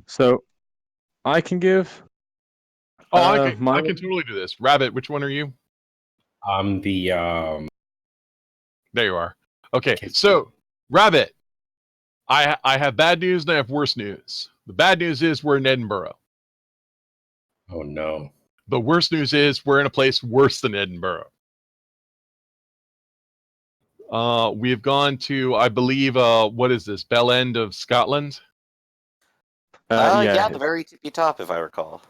So I can give Oh, I can my totally do this. Rabbit, which one are you? I'm the There you are. Okay, so Rabbit, I have bad news and I have worse news. The bad news is we're in Edinburgh. Oh no. The worst news is we're in a place worse than Edinburgh. We have gone to, I believe, what is this? Bell End of Scotland? Yeah, the very tippy top, if I recall.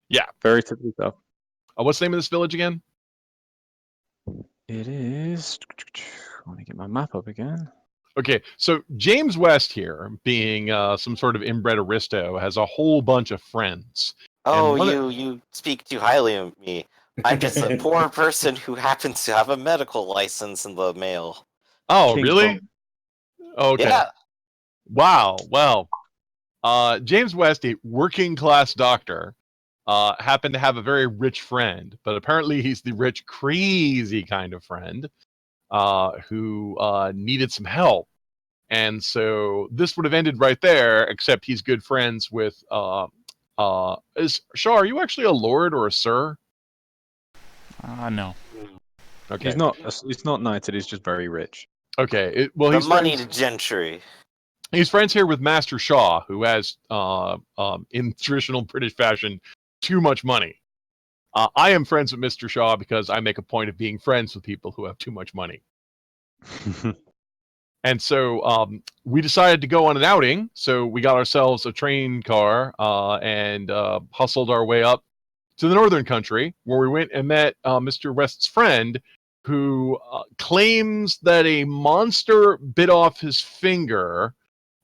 Yeah. Very typical stuff. What's the name of this village again? It is. I want to get my map up again. Okay, so James West here, being some sort of inbred aristo, has a whole bunch of friends. Oh, you speak too highly of me. I'm just a poor person who happens to have a medical license in the mail. Oh, King really? Kong. Okay. Yeah. Wow. Well, James West, a working class doctor, happened to have a very rich friend, but apparently he's the rich, crazy kind of friend who needed some help. And so this would have ended right there, except he's good friends with is Shaw, are you actually a lord or a sir? No. Okay. He's not knighted, he's just very rich. Okay. Well, The he's moneyed gentry. He's friends here with Master Shaw, who has, in traditional British fashion, too much money. I am friends with Mr. Shaw because I make a point of being friends with people who have too much money. And so we decided to go on an outing. So we got ourselves a train car and hustled our way up to the northern country, where we went and met Mr. West's friend, who claims that a monster bit off his finger,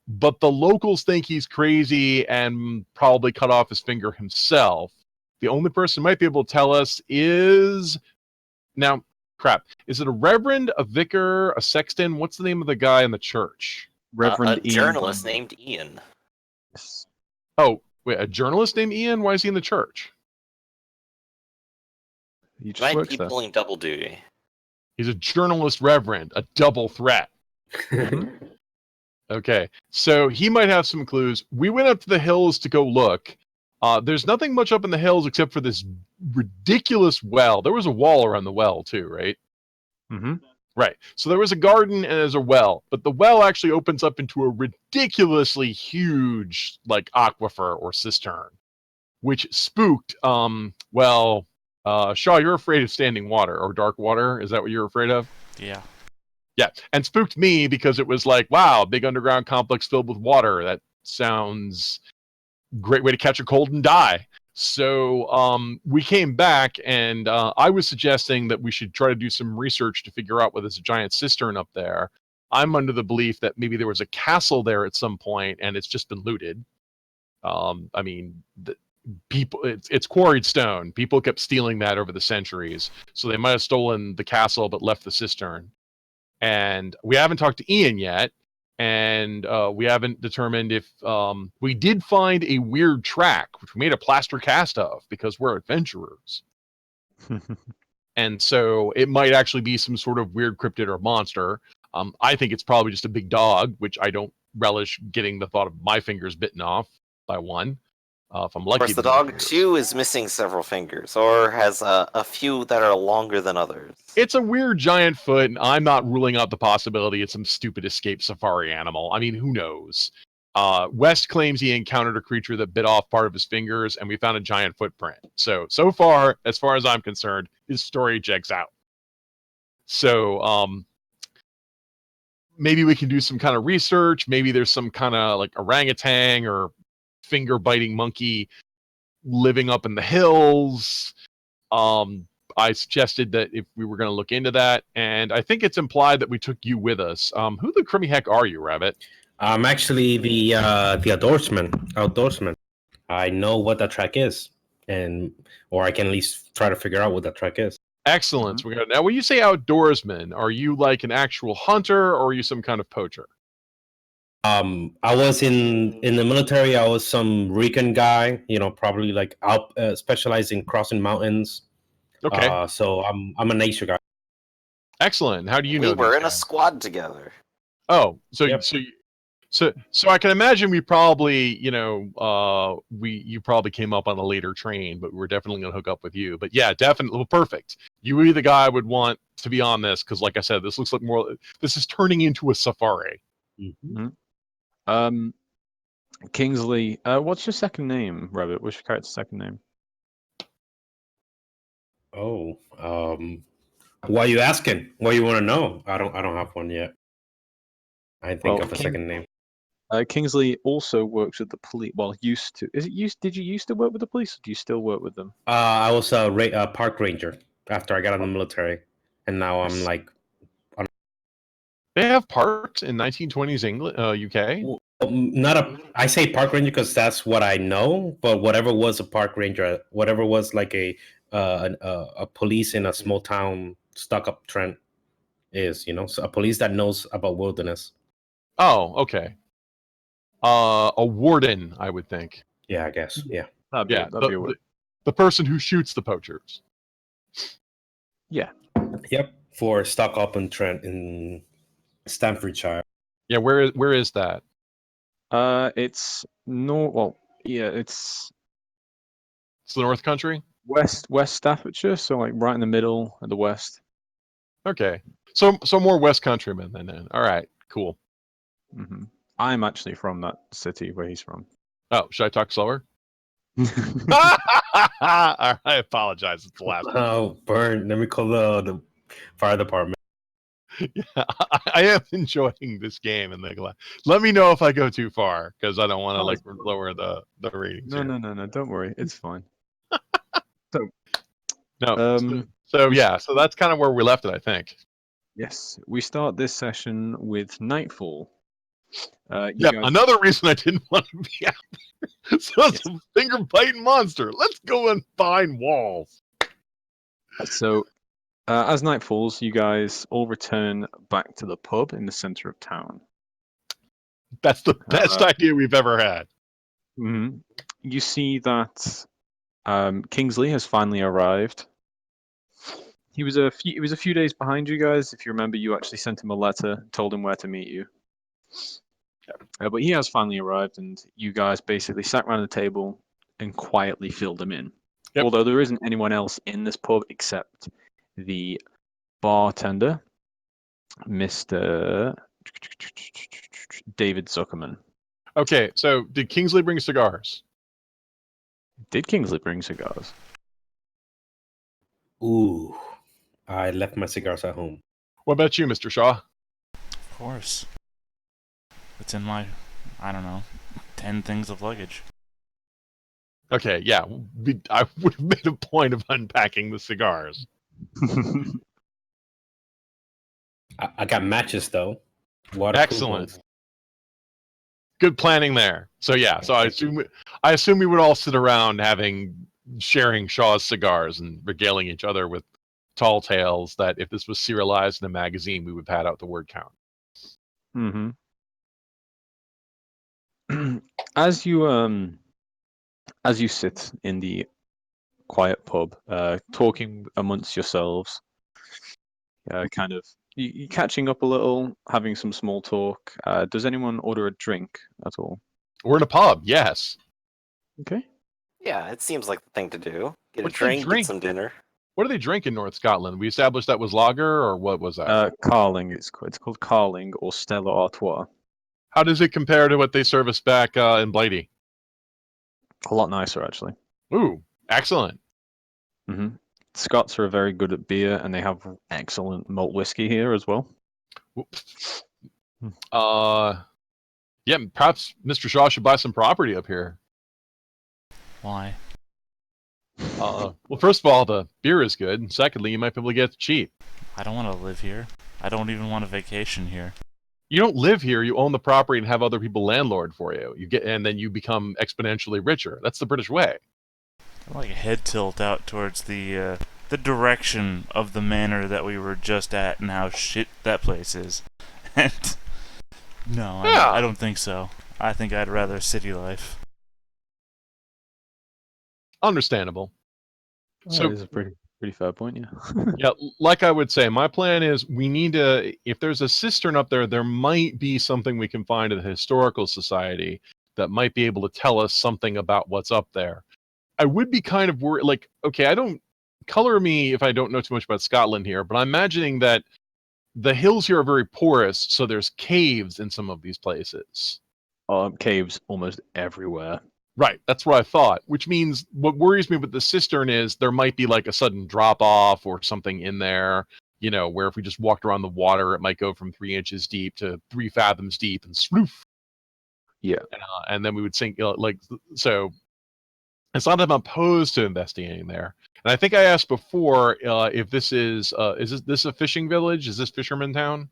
but the locals think he's crazy and probably cut off his finger himself. The only person who might be able to tell us is... Now, crap. Is it a reverend, a vicar, a sexton? What's the name of the guy in the church? Reverend A journalist named Ian. Oh, wait, a journalist named Ian? Why is he in the church? He just Might works be there. pulling double duty. He's a journalist reverend, a double threat. Okay, so he might have some clues. We went up to the hills to go look. There's nothing much up in the hills except for this ridiculous well. There was a wall around the well too, right? Mm-hmm. Right. So there was a garden and there's a well, but the well actually opens up into a ridiculously huge, like, aquifer or cistern, which spooked. Shaw, you're afraid of standing water or dark water. Is that what you're afraid of? Yeah. Yeah, and spooked me because it was like, wow, big underground complex filled with water. That sounds great way to catch a cold and die. So we came back, and I was suggesting that we should try to do some research to figure out whether there's a giant cistern up there. I'm under the belief that maybe there was a castle there at some point, and it's just been looted. I mean, people, it's quarried stone. People kept stealing that over the centuries, so they might have stolen the castle but left the cistern. And we haven't talked to Ian yet, and we haven't determined if we did find a weird track, which we made a plaster cast of because we're adventurers. And so it might actually be some sort of weird cryptid or monster. I think it's probably just a big dog, which I don't relish getting the thought of my fingers bitten off by one. If I'm lucky. Of course, the dog too is missing several fingers, or has a few that are longer than others. It's a weird giant foot, and I'm not ruling out the possibility it's some stupid escaped safari animal. I mean, who knows? West claims he encountered a creature that bit off part of his fingers, and we found a giant footprint. So far, as far as I'm concerned, his story checks out. So maybe we can do some kind of research. Maybe there's some kind of like orangutan or finger-biting monkey living up in the hills. I suggested that if we were going to look into that, and I think it's implied that we took you with us. Who the crummy heck are you, Rabbit? I'm actually the outdoorsman. I know what that track is, or I can at least try to figure out what that track is. Excellent. Mm-hmm. Now, when you say outdoorsman, are you like an actual hunter, or are you some kind of poacher? I was in the military. I was some recon guy, probably like out specialized in crossing mountains. Okay. So I'm a nature guy. Excellent. How do you know? We were in a squad together. Oh, so yep. So I can imagine we probably, you probably came up on a later train, but we're definitely going to hook up with you. But yeah, definitely, well, perfect. You would be the guy I would want to be on this because, like I said, this looks like this is turning into a safari. Mm-hmm. Kingsley, what's your second name, Rabbit? What's your character's second name? Oh, why are you asking? What do you want to know? I don't have one yet. I think of a second name. Kingsley also works with the police. Well, used to. Did you used to work with the police? Or do you still work with them? I was a park ranger after I got out of the military, and now I'm like. They have parks in 1920s England, UK. Not a. I say park ranger because that's what I know. But whatever was a park ranger, whatever was like a police in a small town stuck up trend is, so a police that knows about wilderness. Oh, okay. A warden, I would think. Yeah, I guess. Yeah. That'd be a word. The person who shoots the poachers. Yeah. Yep. For stuck up in Trent in Staffordshire. Yeah, where is that? It's no. Well, yeah, it's the North Country. West Staffordshire, so like right in the middle of the west. Okay, so more West Countrymen then. All right, cool. Mm-hmm. I'm actually from that city where he's from. Oh, should I talk slower? I apologize. It's the last. Oh, burn! Let me call the fire department. Yeah, I am enjoying this game, and let me know if I go too far because I don't want to lower the ratings. No, don't worry, it's fine. So that's kind of where we left it, I think. Yes, we start this session with nightfall. Another reason I didn't want to be out there. So it's a finger biting monster. Let's go and find walls. So, as night falls, you guys all return back to the pub in the center of town. That's the best idea we've ever had. Mm-hmm. You see that Kingsley has finally arrived. He was a few days behind you guys. If you remember, you actually sent him a letter, told him where to meet you. But he has finally arrived, and you guys basically sat around the table and quietly filled him in. Yep. Although there isn't anyone else in this pub except the bartender, Mr. David Zuckerman. Okay, so did Kingsley bring cigars? Did Kingsley bring cigars? Ooh, I left my cigars at home. What about you, Mr. Shaw? Of course. It's in my, 10 things of luggage. Okay, yeah. I would have made a point of unpacking the cigars. I got matches, though. Excellent. Good planning there. So, yeah. So I assume we would all sit around sharing Shaw's cigars and regaling each other with tall tales that if this was serialized in a magazine, we would pad out the word count. Mm-hmm. As you sit in the quiet pub, talking amongst yourselves, kind of you catching up a little, having some small talk. Does anyone order a drink at all? We're in a pub, yes. Okay. Yeah, it seems like the thing to do. Get a drink, get some dinner. What do they drink in North Scotland? We established that was lager, or what was that? Carling. It's called Carling or Stella Artois. How does it compare to what they serve us back in Blighty? A lot nicer, actually. Ooh, excellent. Mm-hmm. Scots are very good at beer, and they have excellent malt whiskey here as well. Yeah, perhaps Mr. Shaw should buy some property up here. Why? Well, first of all, the beer is good, and secondly, you might be able to get it cheap. I don't want to live here. I don't even want a vacation here. You don't live here. You own the property and have other people landlord for you. And then you become exponentially richer. That's the British way. I like a head tilt out towards the direction of the manor that we were just at and how shit that place is. And no, I don't think so. I think I'd rather city life. Understandable. So it's pretty. Pretty fair point, yeah. Yeah, like I would say, my plan is we need to, if there's a cistern up there, there might be something we can find at the Historical Society that might be able to tell us something about what's up there. I would be kind of worried, like, okay, I don't, color me if I don't know too much about Scotland here, but I'm imagining that the hills here are very porous, so there's caves in some of these places. Caves almost everywhere. Right, that's what I thought, which means what worries me with the cistern is there might be like a sudden drop off or something in there, you know, where if we just walked around the water, it might go from 3 inches deep to 3 fathoms deep and sloof. Yeah. And then we would sink, like, so it's not that I'm opposed to investigating there. And I think I asked before if this is this a fishing village? Is this Fisherman Town?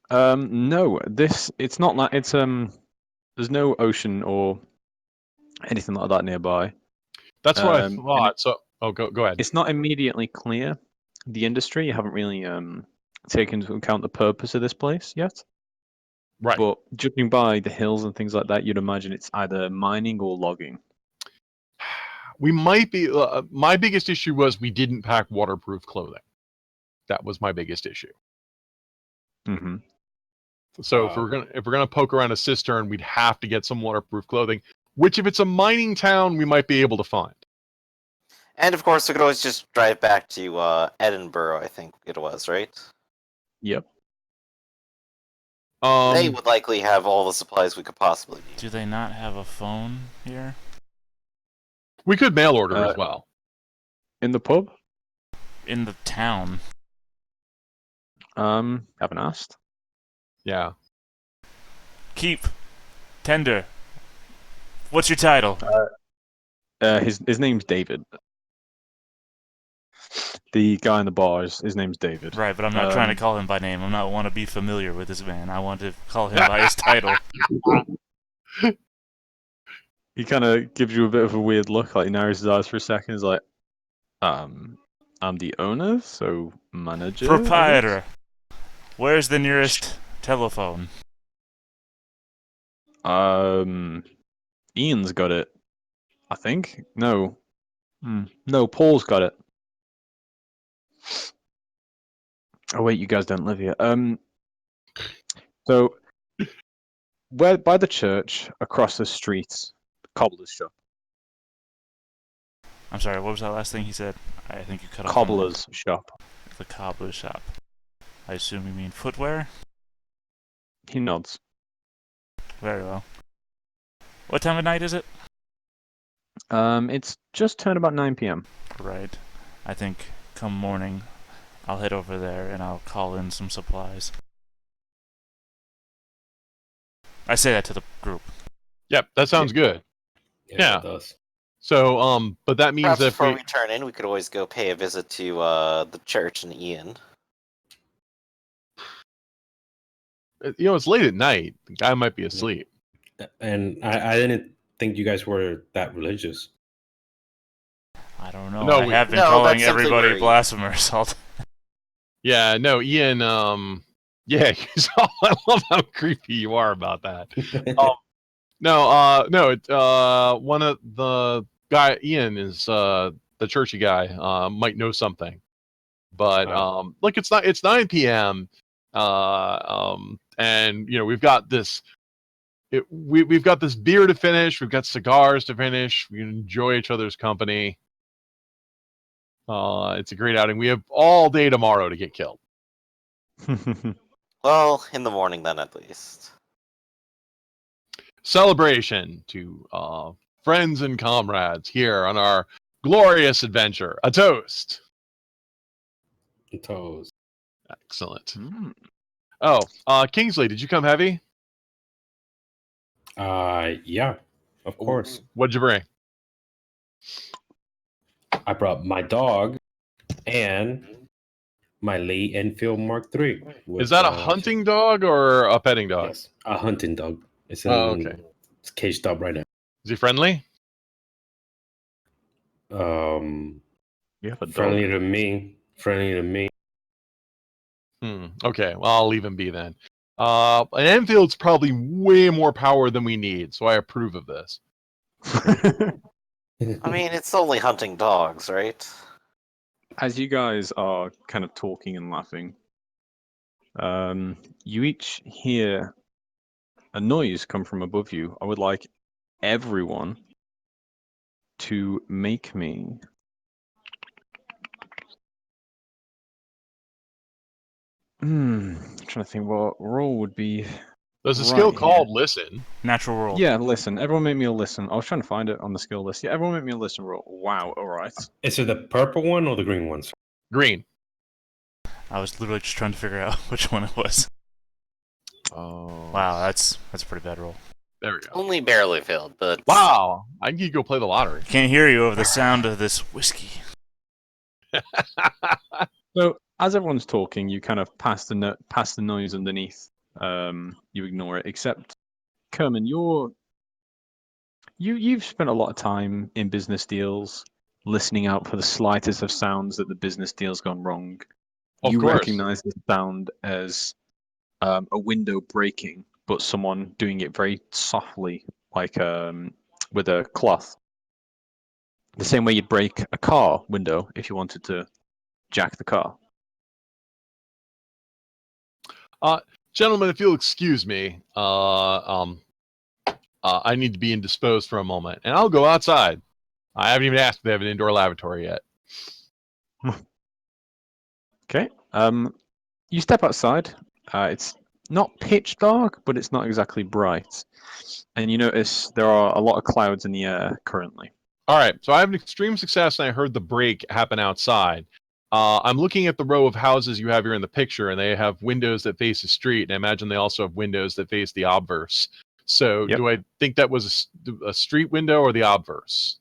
No, it's not like it's there's no ocean or anything like that nearby. That's what I and thought. So, go ahead. It's not immediately clear. The industry, you haven't really taken into account the purpose of this place yet. Right. But judging by the hills and things like that, you'd imagine it's either mining or logging. We might be. My biggest issue was we didn't pack waterproof clothing. That was my biggest issue. Mm-hmm. So if we're gonna poke around a cistern, we'd have to get some waterproof clothing. Which, if it's a mining town, we might be able to find. And of course, we could always just drive back to Edinburgh. I think it was, right? Yep. They would likely have all the supplies we could possibly need. Do they not have a phone here? We could mail order as well. In the pub? In the town. Haven't asked. Yeah. Keep. Tender. What's your title? His name's David. The guy in the bar, his name's David. Right, but I'm not trying to call him by name. I want to be familiar with this man. I want to call him by his title. He kind of gives you a bit of a weird look, like he narrows his eyes for a second. He's like, I'm the owner, so manager. Proprietor. Where's the nearest telephone? Ian's got it. I think. No. No, Paul's got it. Oh wait, you guys don't live here. So where by the church, across the street, cobbler's shop. I'm sorry, what was that last thing he said? I think you cut off. Cobbler's shop. The cobbler's shop. I assume you mean footwear? He nods. Very well. What time of night is it? It's just turned about 9 p.m. Right. I think come morning, I'll head over there and I'll call in some supplies. I say that to the group. Yep, that sounds good. Yeah. It does. So, but that means Perhaps that before we turn in, we could always go pay a visit to the church and Ian. you know, it's late at night. The guy might be asleep. And I didn't think you guys were that religious. I don't know. No, I have been no, calling that's simply everybody where he- blasphemers. Yeah, no, Ian. Yeah, I love how creepy you are about that. No, one of the guy, Ian, is the churchy guy. Might know something, but look, it's 9 p.m. And you know we've got this. We've got this beer to finish. We've got cigars to finish. We can enjoy each other's company. It's a great outing. We have all day tomorrow to get killed. Well, in the morning then, at least. Celebration to friends and comrades here on our glorious adventure. A toast. Toes. Excellent. Mm. Oh, Kingsley, did you come heavy? Yeah, of course. What'd you bring? I brought my dog and my Lee Enfield Mark III. Is that a hunting dog or a petting dog? Yes, a hunting dog. It's okay. It's caged up right now. Is he friendly? You have a dog. Friendly to me. Friendly to me. Okay, well, I'll leave him be then. An Enfield's probably way more power than we need, so I approve of this. I mean, it's only hunting dogs, right? As you guys are kind of talking and laughing, you each hear a noise come from above you. I would like everyone to make me I'm trying to think what role would be There's a right skill here. called listen. Natural roll. Yeah, listen. Everyone make me a listen. I was trying to find it on the skill list. Yeah, everyone make me a listen roll. Wow, alright. Is it the purple one or the green one? Green. I was literally just trying to figure out which one it was. Oh. Wow, that's a pretty bad roll. There we go. Only barely failed, but Wow. I need to go play the lottery. Can't hear you over the sound of this whiskey. So as everyone's talking, you kind of pass the noise underneath. You ignore it, except Kerman, you've spent a lot of time in business deals, listening out for the slightest of sounds that the business deal's gone wrong. Of You course. recognize the sound as a window breaking, but someone doing it very softly, like with a cloth. The same way you'd break a car window if you wanted to jack the car. Gentlemen, if you'll excuse me, I need to be indisposed for a moment, and I'll go outside. I haven't even asked if they have an indoor lavatory yet. Okay. You step outside. It's not pitch dark, but it's not exactly bright. And you notice there are a lot of clouds in the air currently. All right, so I have an extreme success, and I heard the break happen outside. I'm looking at the row of houses you have here in the picture, and they have windows that face the street, and I imagine they also have windows that face the obverse. So Yep. do I think that was a street window or the obverse?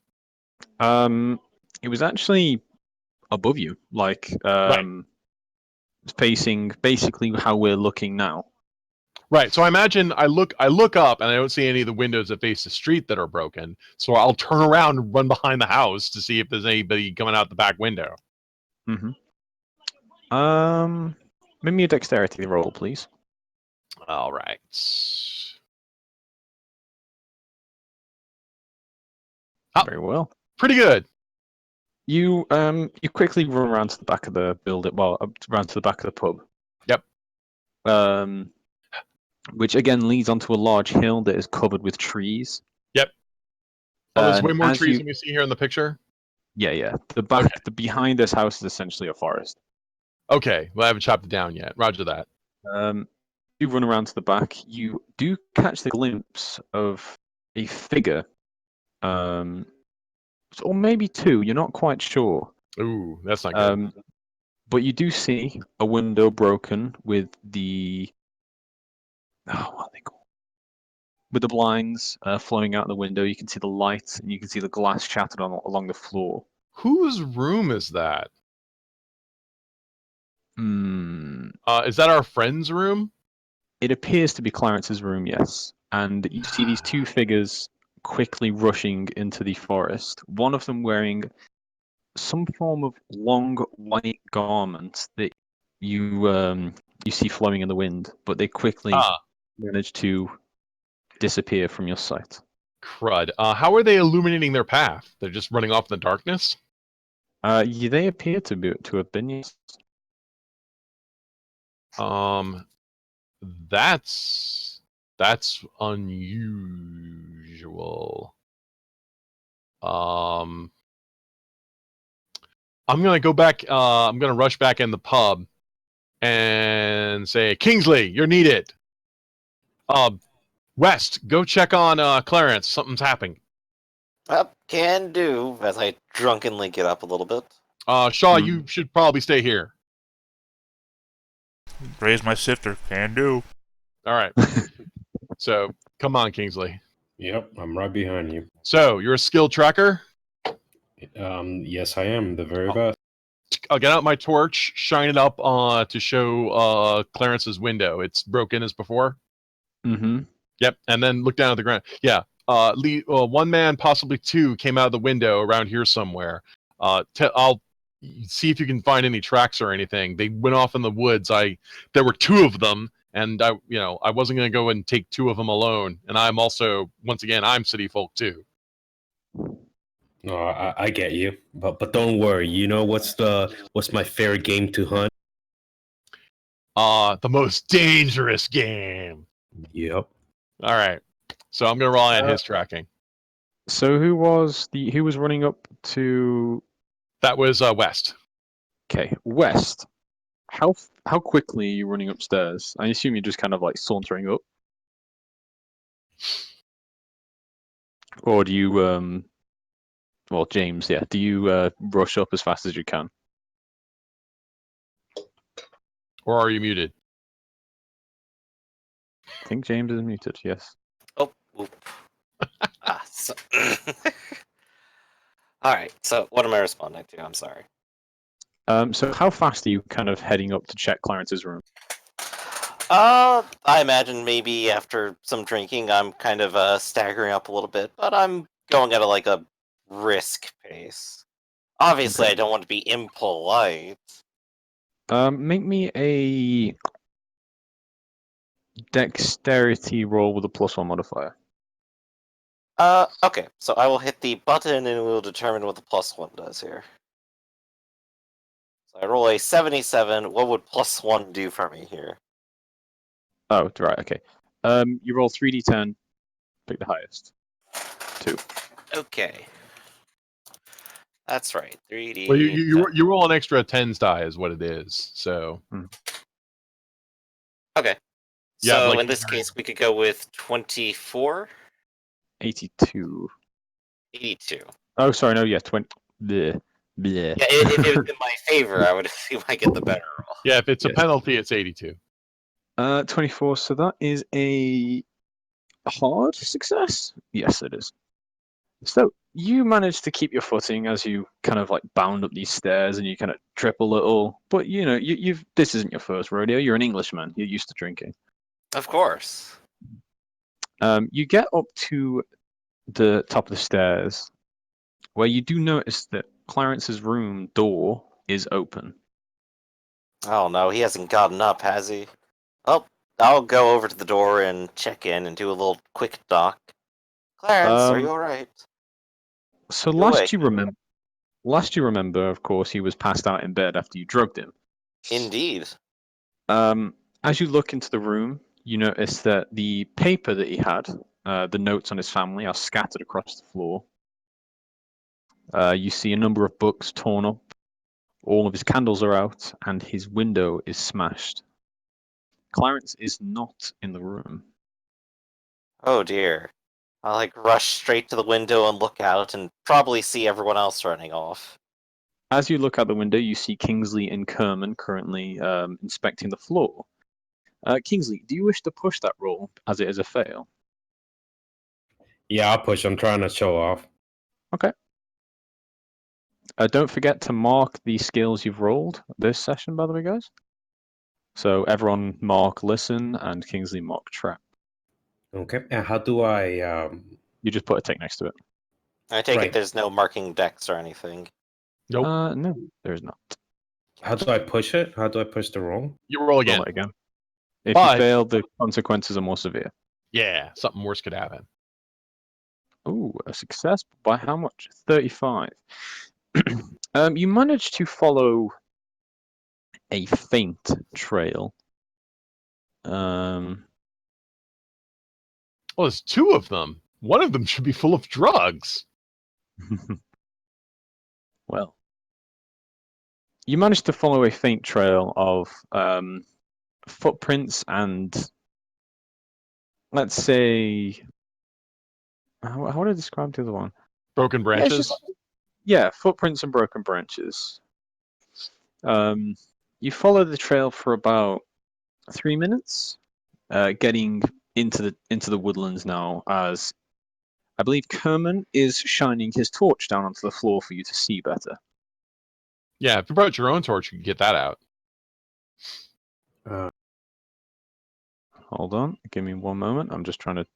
It was actually above you, like facing basically how we're looking now. Right. So I imagine I look up and I don't see any of the windows that face the street that are broken. So I'll turn around and run behind the house to see if there's anybody coming out the back window. Mm-hmm. Make me a dexterity roll, please. All right. Oh. Very well. Pretty good. You quickly run around to the back of the building. Well, around to the back of the pub. Yep. Which again leads onto a large hill that is covered with trees. Yep. Oh, there's And way more as trees you- than we see here in the picture. Yeah. The back, Okay. the behind this house is essentially a forest. Okay. Well, I haven't chopped it down yet. Roger that. You run around to the back. You do catch the glimpse of a figure, or maybe two. You're not quite sure. Ooh, that's not good. But you do see a window broken with the what are they called? With the blinds flowing out the window. You can see the light, and you can see the glass shattered along the floor. Whose room is that? Is that our friend's room? It appears to be Clarence's room, yes. And you see these two figures quickly rushing into the forest. One of them wearing some form of long white garment that you see flowing in the wind, but they quickly manage to disappear from your sight. Crud. How are they illuminating their path? They're just running off in the darkness? They appear to have been, yes. That's unusual. I'm gonna go back. I'm gonna rush back in the pub and say, Kingsley, you're needed. West, go check on Clarence. Something's happening. Up, can do. As I drunkenly get up a little bit. Shaw, you should probably stay here. Raise my sifter. Can do. All right. So, come on, Kingsley. Yep, I'm right behind you. So, you're a skilled tracker? Yes, I am. The very best. I'll get out my torch, shine it up to show Clarence's window. It's broken as before. Mm-hmm. Yep, and then look down at the ground. Yeah, one man, possibly two, came out of the window around here somewhere. I'll see if you can find any tracks or anything. They went off in the woods. There were two of them, and I wasn't going to go and take two of them alone. And I'm also, once again, I'm city folk too. No, I get you, but don't worry. You know what's my favorite game to hunt? The most dangerous game. Yep. All right. So I'm gonna rely on his tracking. So who was running up to? That was West. Okay, West. How quickly are you running upstairs? I assume you're just kind of like sauntering up, or do you Well, James, yeah. Do you rush up as fast as you can? Or are you muted? I think James is muted. Yes. Oh, oop. So... All right. So, what am I responding to? I'm sorry. So how fast are you kind of heading up to check Clarence's room? I imagine maybe after some drinking, I'm kind of staggering up a little bit, but I'm going at a brisk pace. Obviously, Okay. I don't want to be impolite. Make me a dexterity roll with a +1 modifier. Okay. So I will hit the button, and we'll determine what the +1 does here. So I roll a 77. What would +1 do for me here? Oh, right. Okay. You roll 3d10. Pick the highest. 2. Okay. That's right. 3D. Well, you roll an extra 10s die is what it is. So Okay. You have, So like, in this case, we could go with 24. 82. 82. Oh, sorry. No. Yeah. 20. Bleh. Bleh. Yeah, if it was in my favor, I would assume I get the better roll. yeah, if it's a Yes. penalty, it's 82. 24. So that is a hard success. Yes, it is. So you manage to keep your footing as you kind of like bound up these stairs, and you kind of trip a little. But you know, you've this isn't your first rodeo. You're an Englishman. You're used to drinking. Of course. You get up to the top of the stairs, where you do notice that Clarence's room door is open. Oh no, he hasn't gotten up, has he? Oh, I'll go over to the door and check in and do a little quick knock. Clarence, are you Um, alright? so You awake? last you remember, of course, he was passed out in bed after you drugged him. Indeed. As you look into the room, you notice that the paper that he had, the notes on his family, are scattered across the floor. You see a number of books torn up. All of his candles are out, and his window is smashed. Clarence is not in the room. Oh dear. I'll rush straight to the window and look out and probably see everyone else running off. As you look out the window, you see Kingsley and Kerman currently inspecting the floor. Kingsley, do you wish to push that roll as it is a fail? Yeah, I'll push. I'm trying to show off. Okay. Don't forget to mark the skills you've rolled this session, by the way, guys. So everyone mark listen and Kingsley mark trap. Okay. And how do I? You just put a tick next to it. I take it Right. there's no marking decks or anything. Nope. No, there is not. How do I push it? How do I push the roll? You roll Roll again. it again. If But- you fail, the consequences are more severe. Yeah, something worse could happen. Ooh, a success. By how much? 35. You managed to follow a faint trail. Well, there's two of them. One of them should be full of drugs. Well, you managed to follow a faint trail of footprints and, let's say, how would I describe the other one? Broken branches. Yeah, footprints and broken branches. You follow the trail for about 3 minutes, getting into the woodlands now, as I believe Kerman is shining his torch down onto the floor for you to see better. Yeah, if you brought your own torch, you could get that out. Hold on, give me one moment. I'm just trying to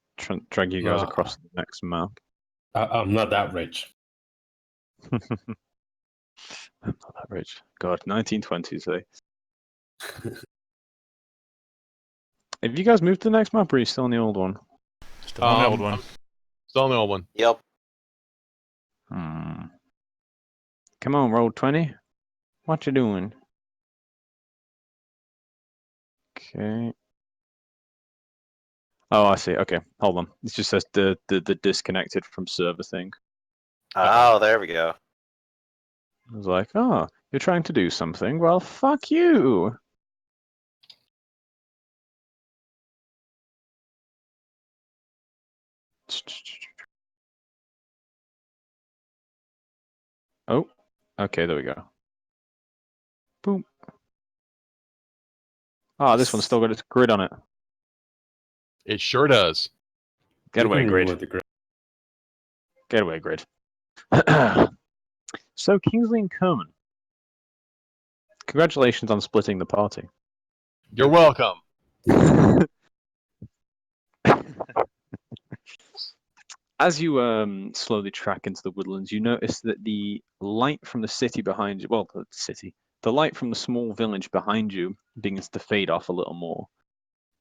drag you guys across the next map. I'm not that rich. I'm not that rich. God, 1920s, eh? Have you guys moved to the next map, or are you still on the old one? Still on the old one. Still on the old one. Yep. Hmm. Come on, roll 20. What you doing? Okay. Oh, I see. Okay, hold on. It just says the disconnected from server thing. Oh, there we go. I was like, oh, you're trying to do something? Well, fuck you. Oh, okay, there we go. Boom. Ah, this one's still got its grid on it. It sure does. Get You away, can grid. remove the grid. Get away, grid. So, Kingsley and Kerman. Congratulations on splitting the party. You're welcome. As you slowly track into the woodlands, you notice that the light from the city behind you, well, the light from the small village behind you begins to fade off a little more,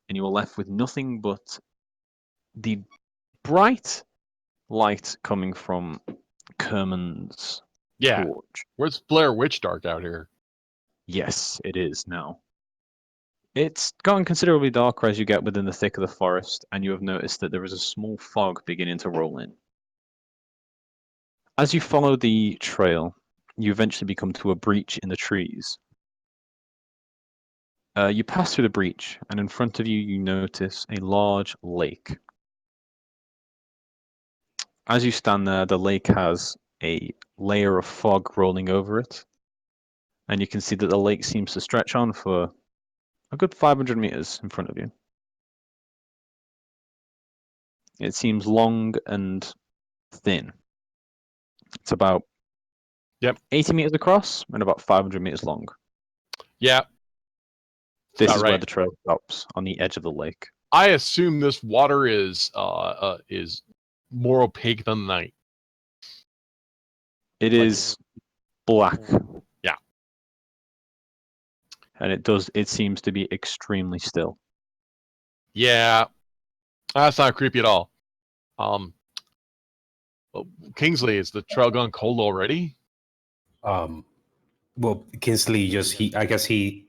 and you are left with nothing but the bright light coming from Kerman's Yeah. torch. Where's Blair Witch Dark out here? Yes, it is now. It's gotten considerably darker as you get within the thick of the forest, and you have noticed that there is a small fog beginning to roll in. As you follow the trail, you eventually become to a breach in the trees. You pass through the breach, and in front of you, you notice a large lake. As you stand there, the lake has a layer of fog rolling over it, and you can see that the lake seems to stretch on for a good 500 meters in front of you. It seems long and thin. It's about 80 meters across and about 500 meters long. Yeah. This About is where right. the trail stops, on the edge of the lake. I assume this water is more opaque than the night. It is black. Yeah. And it seems to be extremely still. Yeah. That's not creepy at all. Well, Kingsley, is the trail gone cold already? Well, Kinsley I guess he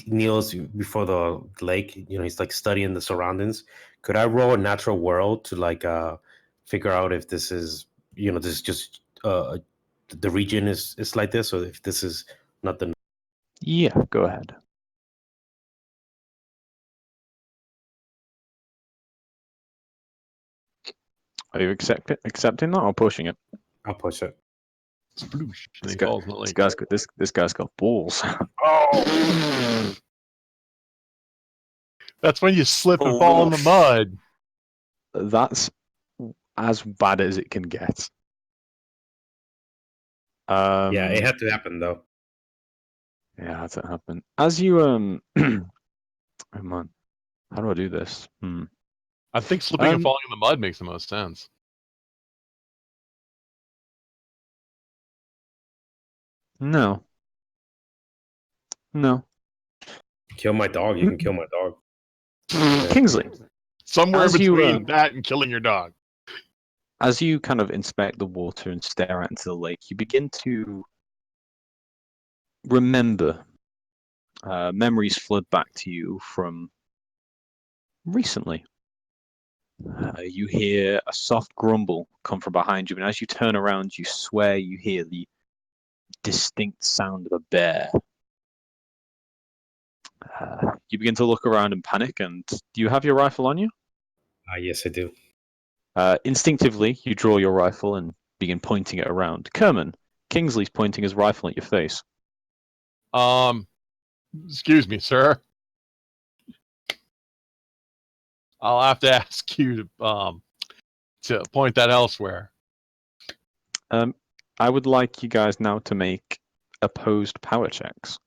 kneels before the lake. You know, he's like studying the surroundings. Could I roll a natural world to like figure out if this is, you know, this is just the region is like this, or if this is not the. Yeah, go ahead. Are you accepting that or pushing it? I'll push it. Sploosh. And This, he guy, falls in the this, lake. this guy's got balls. Oh! That's when you slip and fall in the mud. That's as bad as it can get. Yeah, it had to happen though. Yeah, that's what happened. As you oh man, how do I do this? I think slipping and falling in the mud makes the most sense. No. Kill my dog. You can kill my dog. Kingsley, Somewhere as you, between that and killing your dog. as you kind of inspect the water and stare out into the lake, you begin to remember memories flood back to you from recently. You hear a soft grumble come from behind you, and as you turn around, you swear you hear the distinct sound of a bear. You begin to look around and panic, and do you have your rifle on you? Yes, I do. Instinctively, you draw your rifle and begin pointing it around. Kerman, Kingsley's pointing his rifle at your face. Excuse me, sir. I'll have to ask you to point that elsewhere. I would like you guys now to make opposed power checks.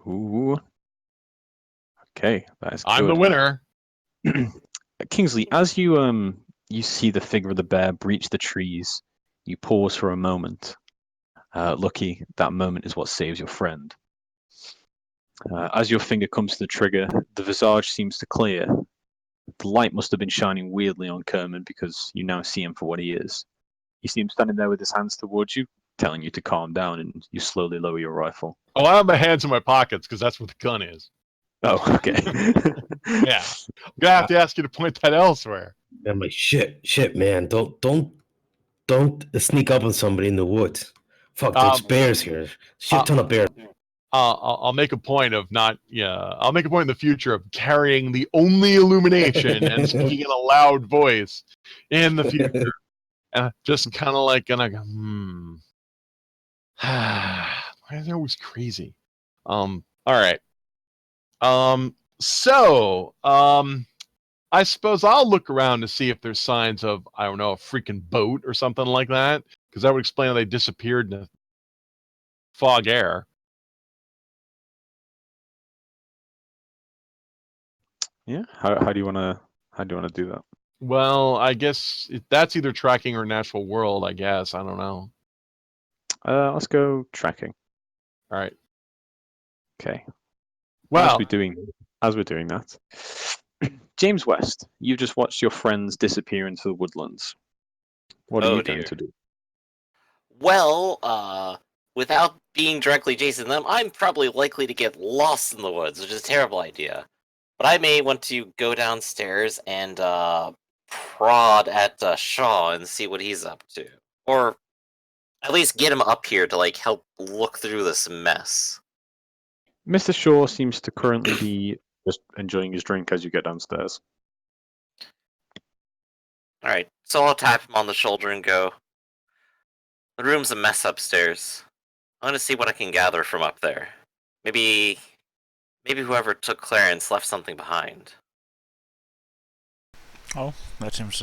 Ooh. Okay, that's good. I'm the winner. Kingsley, as you see the figure of the bear breach the trees, you pause for a moment. Lucky, that moment is what saves your friend. As your finger comes to the trigger, the visage seems to clear. the light must have been shining weirdly on Kerman because you now see him for what he is. You see him standing there with his hands towards you, telling you to calm down, and you slowly lower your rifle. Oh, I have my hands in my pockets because that's where the gun is. Oh, okay. Yeah. I'm gonna have to ask you to point that elsewhere. I'm like, shit, man. Don't sneak up on somebody in the woods. Fuck, there's bears here. Shit ton of bears. I'll make a point of not. Yeah, I'll make a point in the future of carrying the only illumination and speaking in a loud voice in the future, and just kind of like gonna go, why are they always crazy? All right. So, I suppose I'll look around to see if there's signs of, I don't know, a freaking boat or something like that, because that would explain how they disappeared in the fog air. Yeah. How do you wanna do that? Well, I guess that's either tracking or natural world. I guess I don't know. Let's go tracking. All right. Okay. Well, As we're doing that, James West, you just watched your friends disappear into the woodlands. What are you going to do? Well, without being directly chasing them, I'm probably likely to get lost in the woods, which is a terrible idea. But I may want to go downstairs and prod at Shaw and see what he's up to. Or at least get him up here to like help look through this mess. Mr. Shaw seems to currently be just enjoying his drink as you get downstairs. Alright, so I'll tap him on the shoulder and go, "The room's a mess upstairs. I'm gonna see what I can gather from up there. Maybe whoever took Clarence left something behind." Oh, that seems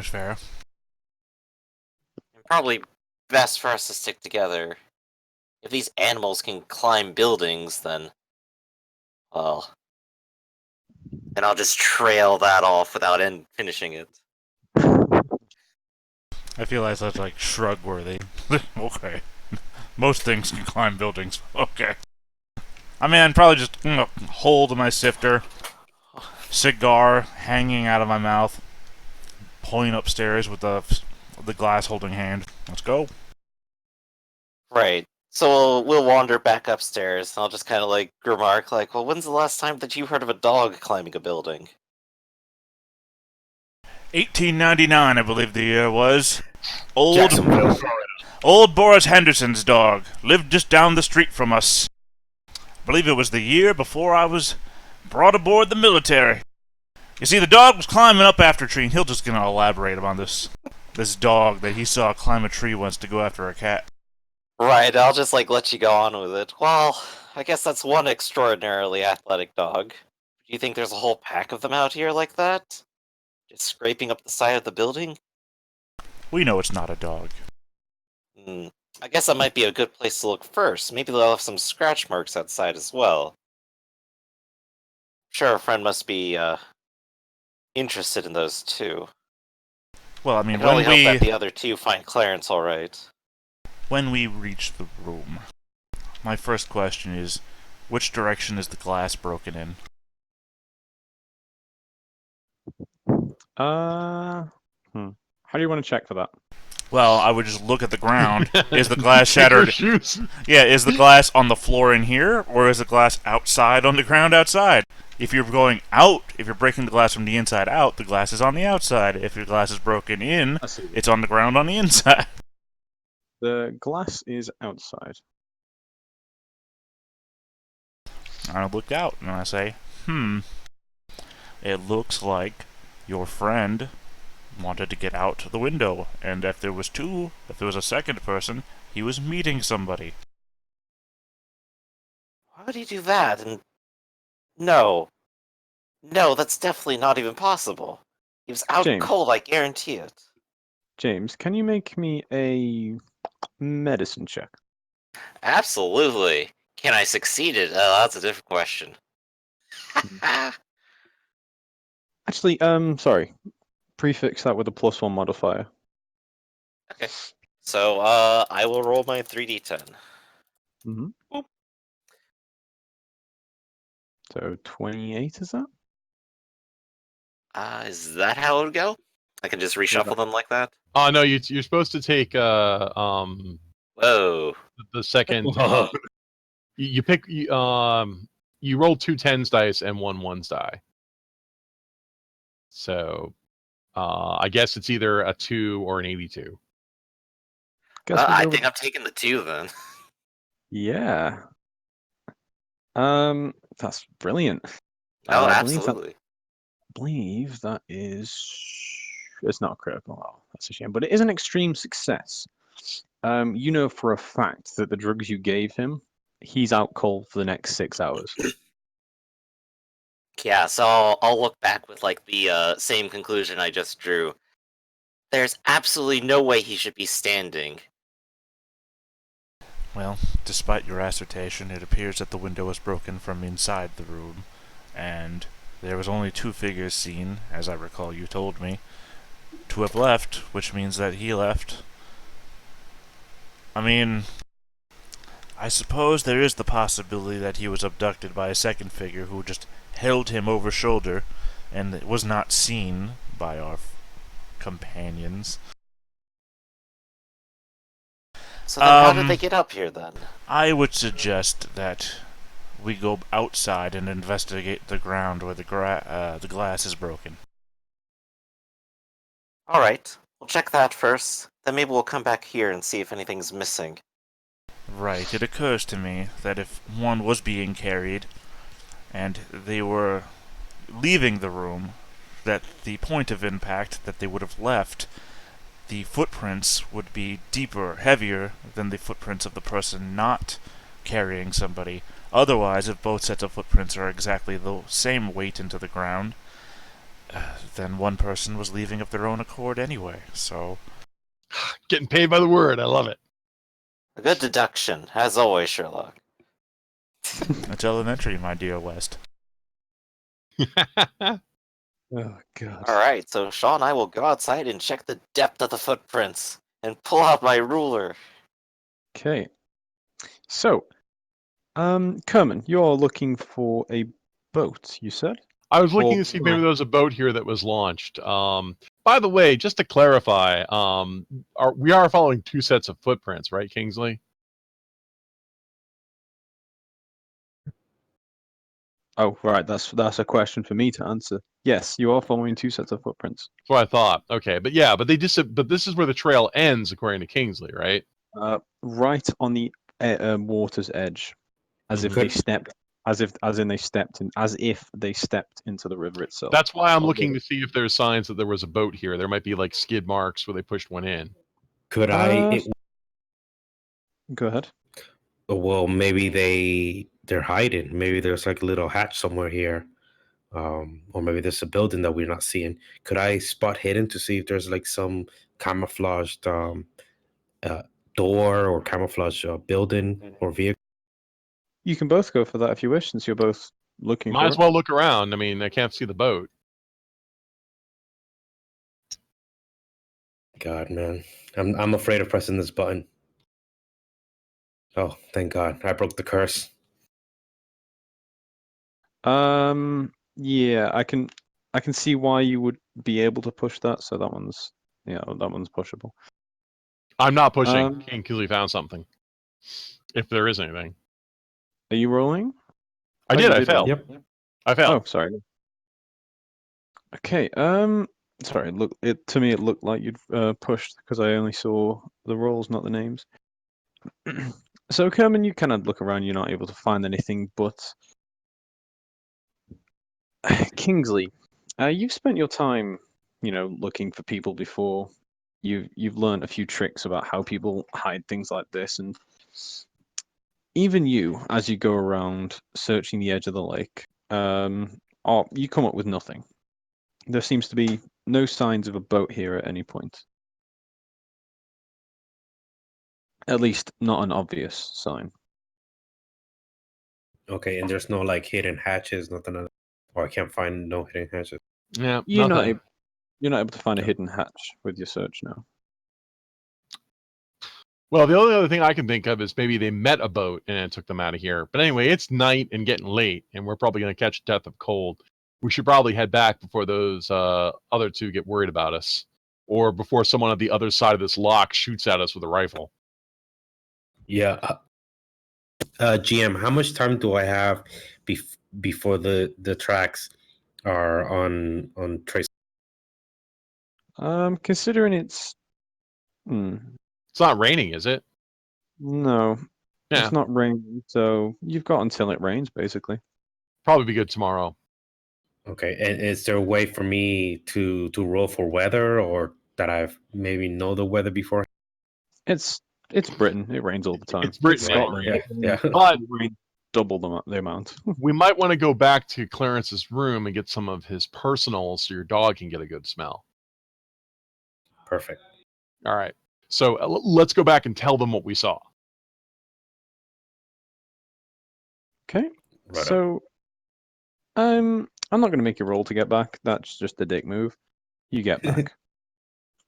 fair. And probably best for us to stick together. If these animals can climb buildings, then, well, then I'll just trail that off without finishing it. I feel like that's like shrug worthy. Okay. Most things can climb buildings. Okay. I mean, I'd probably just hold my sifter, cigar hanging out of my mouth, pulling upstairs with the glass holding hand. Let's go. Right. So we'll wander back upstairs, and I'll just kind of like remark, like, "Well, when's the last time that you heard of a dog climbing a building?" 1899, I believe the year was. Jacksonville. Old Boris Henderson's dog lived just down the street from us. I believe it was the year before I was brought aboard the military. You see, the dog was climbing up after a tree, and he'll just gonna elaborate on this dog that he saw climb a tree once to go after a cat. Right, I'll just like let you go on with it. Well, I guess that's one extraordinarily athletic dog. Do you think there's a whole pack of them out here like that? Just scraping up the side of the building? We know it's not a dog. I guess that might be a good place to look first. Maybe they'll have some scratch marks outside as well. Sure, a friend must be interested in those too. Well, I I mean, can only hope that the other two find Clarence all right. when we reach the room, my first question is, which direction is the glass broken in? How do you want to check for that? Well, I would just look at the ground. Is the glass Take your shattered? shoes. Yeah, is the glass on the floor in here, or is the glass outside on the ground outside? If you're going out, if you're breaking the glass from the inside out, the glass is on the outside. If your glass is broken in, it's on the ground on the inside. The glass is outside. I look out and I say, it looks like your friend wanted to get out the window, and if there was a second person, he was meeting somebody. Why would he do that? And no, that's definitely not even possible. He was out James. cold, I guarantee it. James, can you make me a medicine check? Absolutely. Can I succeed it? That's a different question. Actually, sorry. Prefix that with a +1 modifier. Okay. So, I will roll my 3d10. Mm-hmm. So 28 is that? Is that how it would go? I can just reshuffle them like that? Oh no, you're supposed to take Whoa. the second. Whoa. You pick you roll 2 10s dice and 1 1s die. So I guess it's either a 2 or an 82. I think I'm taking the 2 then. Yeah. That's brilliant. Oh, I absolutely. believe that is. It's not critical. Oh, that's a shame, but it is an extreme success. You know for a fact that the drugs you gave him, he's out cold for the next 6 hours. Yeah, so I'll look back with like the same conclusion I just drew. There's absolutely no way he should be standing. Well, despite your assertion, it appears that the window was broken from inside the room, and there was only 2 figures seen, as I recall you told me, to have left, which means that he left. I mean, I suppose there is the possibility that he was abducted by a second figure who just held him over shoulder and was not seen by our companions. So then how did they get up here then? I would suggest that we go outside and investigate the ground where the glass is broken. Alright, we'll check that first. Then maybe we'll come back here and see if anything's missing. Right, it occurs to me that if one was being carried and they were leaving the room, that the point of impact that they would have left, the footprints would be deeper, heavier than the footprints of the person not carrying somebody. Otherwise, if both sets of footprints are exactly the same weight into the ground, then one person was leaving of their own accord anyway, so... Getting paid by the word. I love it. A good deduction, as always, Sherlock. It's elementary, my dear West. Oh god. Alright, so Shaw and I will go outside and check the depth of the footprints, and pull out my ruler. Okay. So, Kerman, you're looking for a boat, you said? I was looking Or- to see if maybe there was a boat here that was launched. By the way, just to clarify, we are following 2 sets of footprints, right, Kingsley? Oh, right. That's a question for me to answer. Yes, you are following 2 sets of footprints. That's what I thought. Okay, but yeah, but but this is where the trail ends, according to Kingsley, right? Right on the water's edge, as if Mhm. they stepped, as if they stepped into the river itself. That's why I'm looking to see if there's signs that there was a boat here. There might be like skid marks where they pushed one in. Could Go ahead. well, maybe they're hiding. Maybe there's like a little hatch somewhere here. Or maybe there's a building that we're not seeing. Could I spot hidden to see if there's like some camouflaged door or camouflaged building or vehicle? You can both go for that if you wish, since you're both looking Might for as it. well look around. I mean, I can't see the boat. God, man, I'm afraid of pressing this button. Oh, thank God, I broke the curse. Yeah, I can see why you would be able to push that. So that one's pushable. I'm not pushing. Kingsley found something. If there is anything. Are you rolling? I Oh, did. you I did failed. roll. Yep. I failed. Oh, sorry. Okay. Sorry. Look, to me it looked like you'd pushed because I only saw the rolls, not the names. So, Kerman, you kind of look around. You're not able to find anything, but Kingsley, you've spent your time, looking for people before. You've learned a few tricks about how people hide things like this, and even you, as you go around searching the edge of the lake, you come up with nothing. There seems to be no signs of a boat here at any point. At least not an obvious sign. Okay, and there's no like hidden hatches, nothing. Or I can't find no hidden hatches. Yeah, You're not nothing. able to find a Okay. hidden hatch with your search now. Well, the only other thing I can think of is maybe they met a boat and it took them out of here. But anyway, it's night and getting late, and we're probably going to catch death of cold. we should probably head back before those other two get worried about us, or before someone on the other side of this lock shoots at us with a rifle. Yeah. GM, how much time do I have before the tracks are on trace? Considering it's It's not raining, is it? no, Yeah, it's not raining, so you've got until it rains, basically. probably be good tomorrow. Okay, and is there a way for me to roll for weather, or that I've maybe know the weather before? It's Britain. It rains all the time. It's Britain, Scotland. yeah, yeah. But It rains double the amount. we might want to go back to Clarence's room and get some of his personals so your dog can get a good smell. Perfect. All right. So let's go back and tell them what we saw. Okay. Right So, I'm not going to make you roll to get back. That's just a dick move. You get back.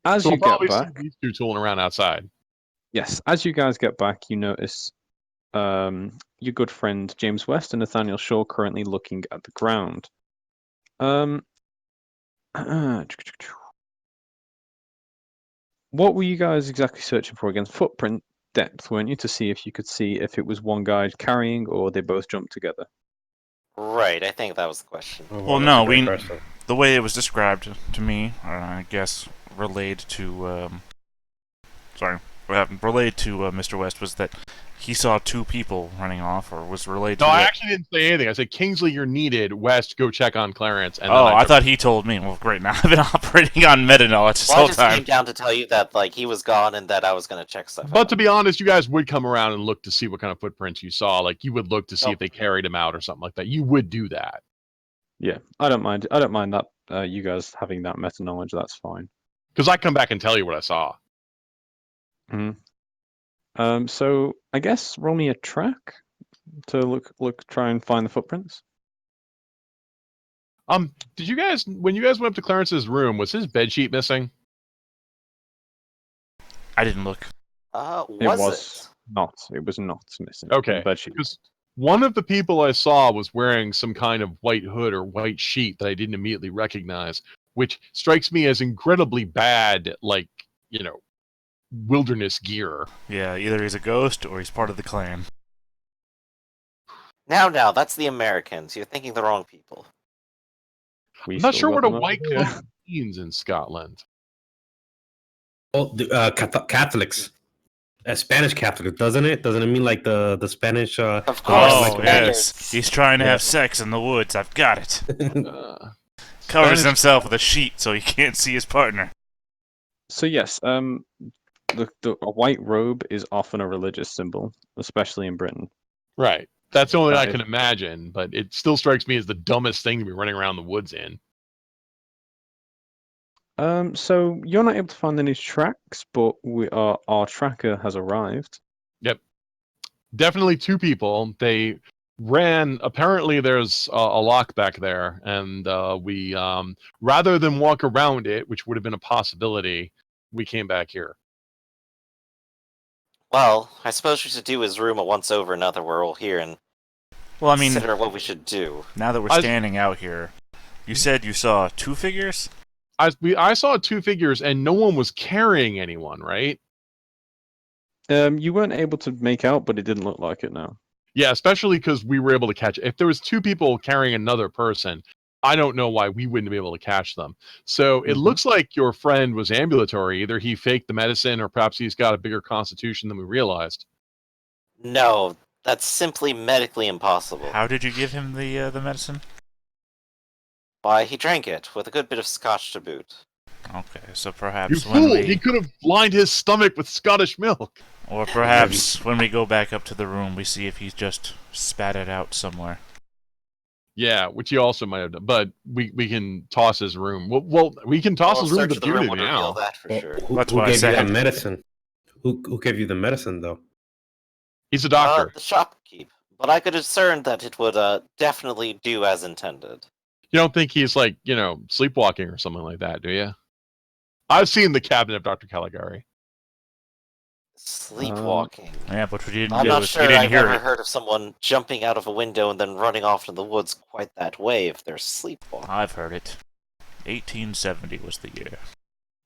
As So you we'll probably get see back, these two tooling around outside. yes, as you guys get back, you notice your good friend James West and Nathaniel Shaw currently looking at the ground. What were you guys exactly searching for again? Footprint depth, weren't you, to see if you could see if it was one guy carrying or they both jumped together? Right, I think that was the question. Oh, wow, Well, that's no, a great question. the way it was described to me, I guess, relayed to Mr. West was that he saw two people running off, or was relayed to. No, I actually didn't say anything. I said, Kingsley, you're needed. West, go check on Clarence. And Oh, then I thought he told me. Well, great. Now I've been operating on meta knowledge this Well, I whole just came time. down to tell you that like he was gone and that I was gonna check stuff But out. to be honest, you guys would come around and look to see what kind of footprints you saw. Like, you would look to see Nope. if they carried him out or something like that. You would do that. Yeah, I don't mind. I don't mind that you guys having that meta knowledge. That's fine. Because I come back and tell you what I saw. So I guess roll me a track to try and find the footprints. Did you guys, when you guys went up to Clarence's room, was his bedsheet missing? I didn't look. It was not. It was not missing. Okay, The bedsheet. because one of the people I saw was wearing some kind of white hood or white sheet that I didn't immediately recognize, which strikes me as incredibly bad, like, wilderness gear. Yeah, either he's a ghost or he's part of the clan. Now, that's the Americans. You're thinking the wrong people. We I'm not still sure got what a them white over here. cloak means in Scotland. Oh, Catholics. Spanish Catholic, doesn't it? Doesn't it mean like the Spanish? Of course. Oh, like Spaniards. yes. He's trying to Yeah. have sex in the woods. I've got it. Spanish- Covers himself with a sheet so he can't see his partner. So yes, a white robe is often a religious symbol, especially in Britain. Right. That's the only That I is- can imagine, but it still strikes me as the dumbest thing to be running around the woods in. So you're not able to find any tracks, but our tracker has arrived. Yep. Definitely two people. They ran. Apparently, there's a lock back there, and we, rather than walk around it, which would have been a possibility, we came back here. Well, I suppose we should do his room a once over now that we're all here and Well, I mean, consider what we should do. now that we're standing out here, you said you saw two figures? I saw two figures, and no one was carrying anyone, right? You weren't able to make out, but it didn't look like it now. Yeah, especially because we were able to catch. If there was two people carrying another person, I don't know why we wouldn't be able to catch them. So it Mhm. looks like your friend was ambulatory. Either he faked the medicine, or perhaps he's got a bigger constitution than we realized. No, that's simply medically impossible. How did you give him the medicine? Why, he drank it, with a good bit of scotch to boot. Okay, so You perhaps when fool! He could have lined his stomach with Scottish milk. or perhaps when we go back up to the room, we see if he's just spat it out somewhere. Yeah, which he also might have done. But we can toss his room. Well, we can toss Well, his room search to of the room beauty would now. reveal that for Well, sure. That's who what I gave you that said. medicine? Who gave you the medicine though? He's a doctor. The shopkeep. But I could discern that it would definitely do as intended. You don't think he's like, sleepwalking or something like that, do you? I've seen the cabinet of Dr. Caligari. Sleepwalking. Yeah, but we didn't I'm do not it. sure We didn't I've hear ever it. heard of someone jumping out of a window and then running off into the woods quite that way if they're sleepwalking. I've heard it. 1870 was the year.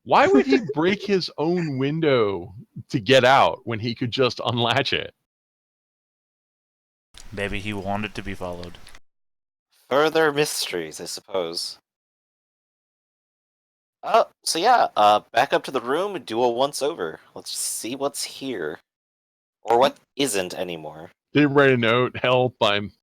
Why would he break his own window to get out when he could just unlatch it? Maybe he wanted to be followed. Further mysteries, I suppose. Oh, so yeah, back up to the room and do a once-over. Let's see what's here. Or what isn't anymore. They write a note, help, I'm...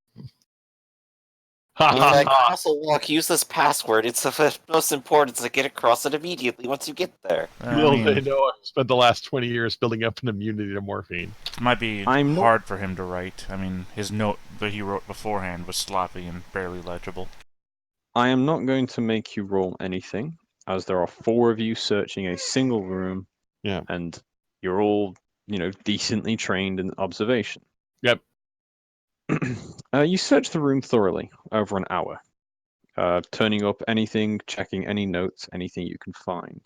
Ha In ha fact, ha! Castle Walk, use this password. It's of the most important to get across it immediately once you get there. I Little mean, they know I've spent the last 20 years building up an immunity to morphine. it might be I'm not- hard for him to write. I mean, his note that he wrote beforehand was sloppy and barely legible. I am not going to make you roll anything, as there are 4 of you searching a single room. Yeah. And you're all, decently trained in observation. Yep. You search the room thoroughly over an hour, turning up anything, checking any notes, anything you can find.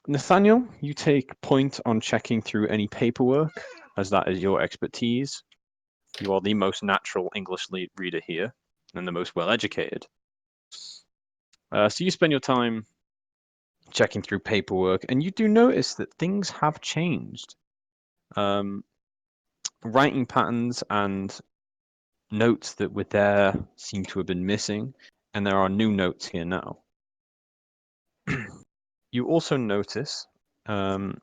Nathaniel, you take point on checking through any paperwork, as that is your expertise. You are the most natural English reader here, and the most well-educated. So you spend your time checking through paperwork, and you do notice that things have changed. Writing patterns and notes that were there seem to have been missing, and there are new notes here now. You also notice written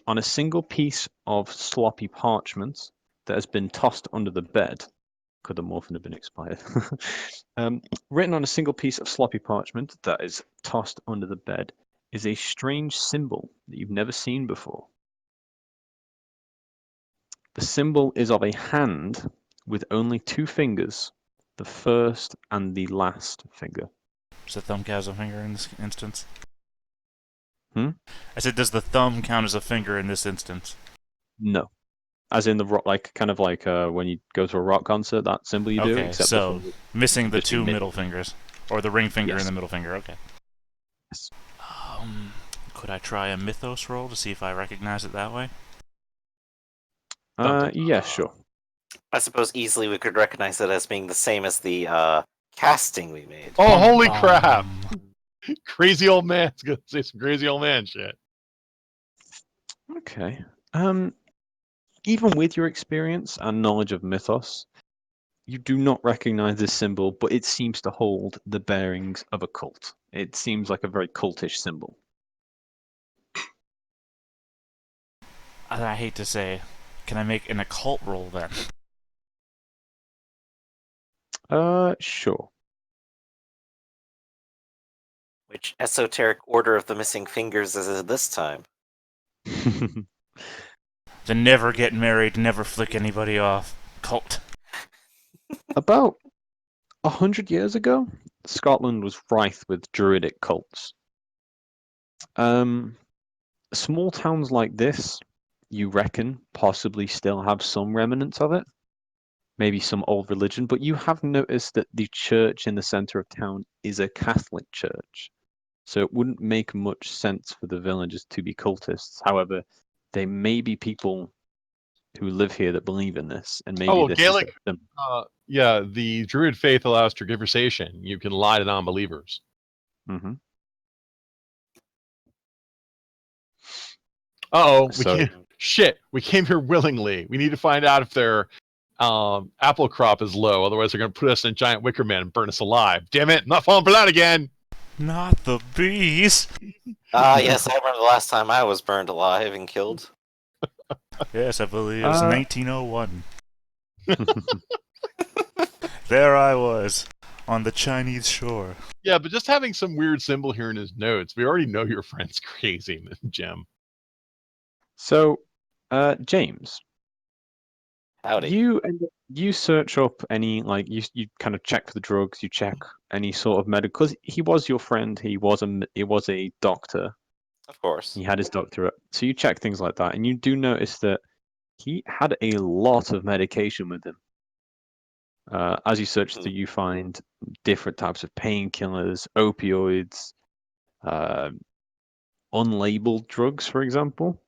on a single piece of sloppy parchment that has been tossed under the bed. Could the morphine have been expired? Written on a single piece of sloppy parchment that is tossed under the bed is a strange symbol that you've never seen before. The symbol is of a hand with only 2 fingers, the first and the last finger. Does the thumb count as a finger in this instance? Hmm? I said, does the thumb count as a finger in this instance? No. As in the rock, when you go to a rock concert, that symbol you do, Okay, except so missing the just be 2 mid- middle fingers. Or the ring finger Yes. and the middle finger, okay. Yes. Could I try a mythos roll to see if I recognize it that way? Yeah, sure. I suppose easily we could recognize it as being the same as the casting we made. Oh, holy Bum, crap! bum. Crazy old man's gonna say some crazy old man shit. Okay. Even with your experience and knowledge of mythos, you do not recognize this symbol, but it seems to hold the bearings of a cult. It seems like a very cultish symbol. I hate to say, can I make an occult roll then? Sure. Which esoteric order of the missing fingers is it this time? The never get married, never flick anybody off cult. About 100 years ago, Scotland was rife with druidic cults. Small towns like this, you reckon, possibly still have some remnants of it. Maybe some old religion, but you have noticed that the church in the center of town is a Catholic church. So it wouldn't make much sense for the villagers to be cultists. However, they may be people who live here that believe in this, and maybe Oh, this Gaelic. is them. Yeah, the Druid faith allows tergiversation. You can lie to non-believers. Mm-hmm. Uh-oh, So, we came here willingly. We need to find out if their apple crop is low. Otherwise, they're going to put us in a giant wicker man and burn us alive. Damn it, I'm not falling for that again. Not the bees! Yes, I remember the last time I was burned alive and killed. Yes, I believe it was 1901. There I was, on the Chinese shore. Yeah, but just having some weird symbol here in his notes, we already know your friend's crazy, Jim. So, James, Howdy. you search up any you kind of check for the drugs, you check any sort of medical, because he was your friend, he was a doctor, Of course. he had his doctorate, so you check things like that, and you do notice that he had a lot of medication with him. As you search through, you find different types of painkillers, opioids, unlabeled drugs, for example.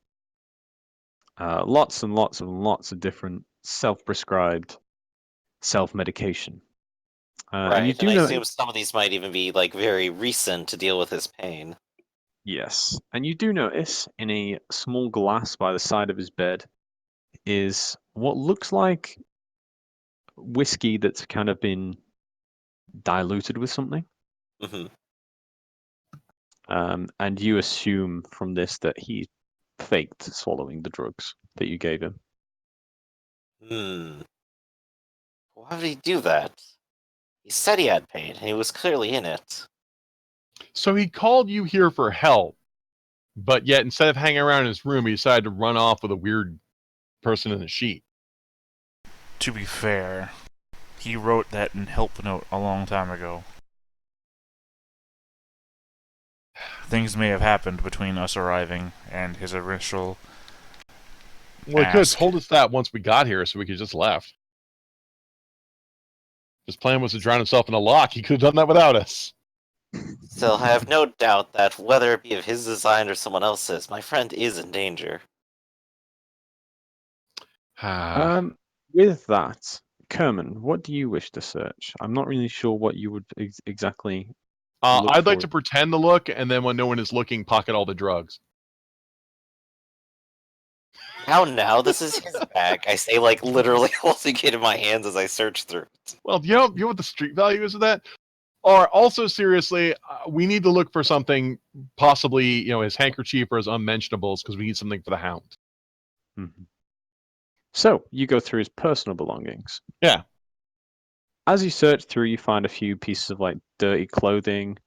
Lots and lots and lots of different self-prescribed self-medication. And you Right, and do I know, assume some of these might even be like very recent to deal with his pain. yes, and you do notice in a small glass by the side of his bed is what looks like whiskey that's kind of been diluted with something. Hmm. And you assume from this that he faked swallowing the drugs that you gave him. Hmm. Why would he do that? He said he had pain, and he was clearly in it. So he called you here for help, but yet instead of hanging around in his room, he decided to run off with a weird person in a sheet. To be fair, he wrote that in help note a long time ago. Things may have happened between us arriving and his initial Well, he could have ask. told us that once we got here, so we could just left. His plan was to drown himself in a lock. He could have done that without us. Still, I have no doubt that whether it be of his design or someone else's, my friend is in danger. With that, Kerman, what do you wish to search? I'm not really sure what you would exactly look I'd like for. to pretend to look, and then when no one is looking, pocket all the drugs. Now, this is his bag. I say, like, literally holding it in my hands as I search through it. Well, you know what the street value is of that? Or also, seriously, we need to look for something, possibly, his handkerchief or his unmentionables, because we need something for the hound. Mhm. So you go through his personal belongings. Yeah. As you search through, you find a few pieces of like dirty clothing,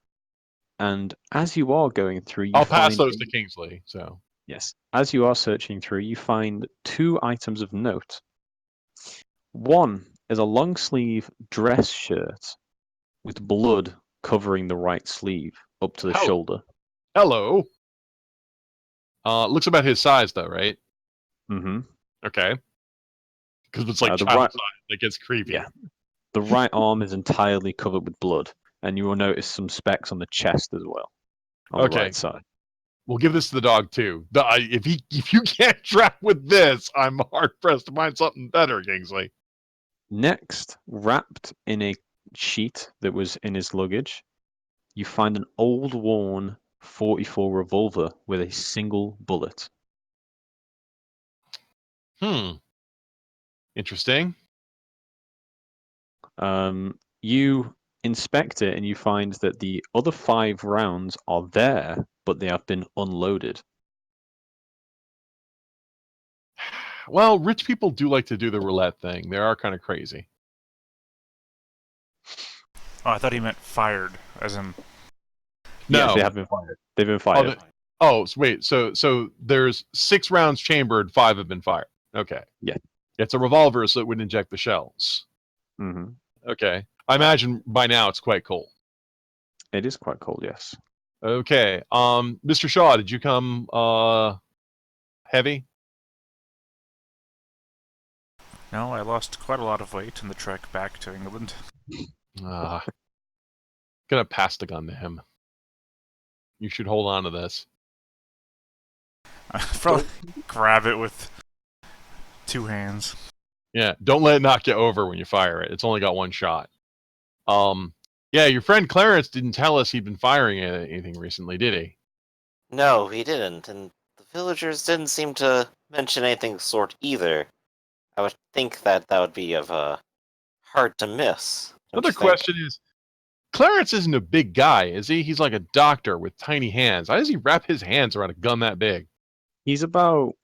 and as you are going through, you I'll pass find those to Kingsley. So yes, as you are searching through, you find two items of note. One is a long sleeve dress shirt with blood covering the right sleeve up to the shoulder. Hello. Looks about his size, though, right? Mm-hmm. Okay. Because it's like The child right, size. That gets creepy. yeah, the right arm is entirely covered with blood, and you will notice some specks on the chest as well, on the Okay. right side. We'll give this to the dog too. If you can't track with this, I'm hard pressed to find something better, Kingsley. Next, wrapped in a sheet that was in his luggage, you find an old worn 44 revolver with a single bullet. Interesting. You inspect it and you find that the other 5 rounds are there, but they have been unloaded. Well, rich people do like to do the roulette thing. They are kind of crazy. Oh, I thought he meant fired, as in... Yes, No. they have been fired. They've been fired. Wait. So there's 6 rounds chambered, 5 have been fired. Okay. Yeah. It's a revolver, so it would inject the shells. Mm-hmm. Okay. I imagine by now it's quite cold. It is quite cold, yes. Okay. Mr. Shaw, did you come heavy? No, I lost quite a lot of weight in the trek back to England. Gonna pass the gun to him. You should hold on to this. I probably grab it with 2 hands. Yeah, don't let it knock you over when you fire it. It's only got 1 shot. Yeah, your friend Clarence didn't tell us he'd been firing anything recently, did he? No, he didn't, and the villagers didn't seem to mention anything sort either. I would think that would be hard to miss. don't Another you think? question is, Clarence isn't a big guy, is he? He's like a doctor with tiny hands. How does he wrap his hands around a gun that big? He's about